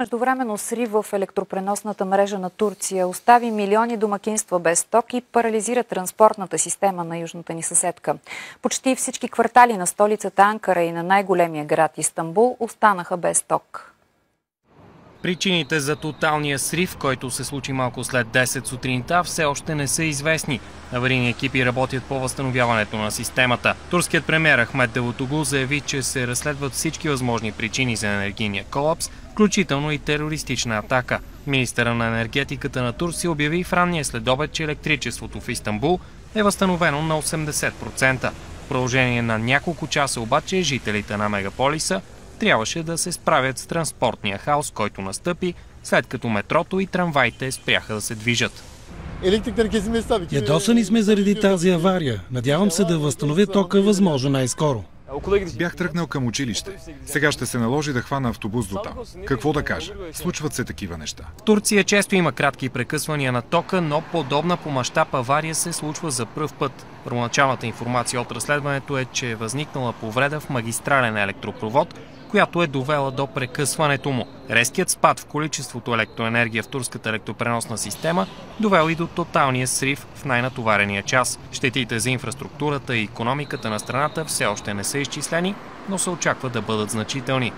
Междувременно срив в електропреносната мрежа на Турция остави милиони домакинства без ток и парализира транспортната система на южната ни съседка. Почти всички квартали на столицата Анкара и на най-големия град Истанбул останаха без ток. Причините за тоталния срив, който се случи малко след 10 сутринта, все още не са известни. Аварийни екипи работят по възстановяването на системата. Турският премиер Ахмет Давутоглу заяви, че се разследват всички възможни причини за енергийния колапс, включително и терористична атака. Министърът на енергетиката на Турция обяви в ранния следобед, че електричеството в Истанбул е възстановено на 80%. В продължение на няколко часа обаче жителите на мегаполиса трябваше да се справят с транспортния хаос, който настъпи, след като метрото и трамваите спряха да се движат. Ядосани сме заради тази авария. Надявам се да възстановя тока възможно най-скоро. Бях тръгнал към училище. Сега ще се наложи да хвана автобус до там. Какво да кажа? Случват се такива неща. В Турция често има кратки прекъсвания на тока, но подобна по мащаб авария се случва за пръв път. Първоначалната информация от разследването е, че е възникнала повреда в магистрален електропровод, която е довела до прекъсването му. Резкият спад в количеството електроенергия в турската електропреносна система довел и до тоталния срив в най-натоварения час. Щетите за инфраструктурата и икономиката на страната все още не са изчислени, но се очаква да бъдат значителни.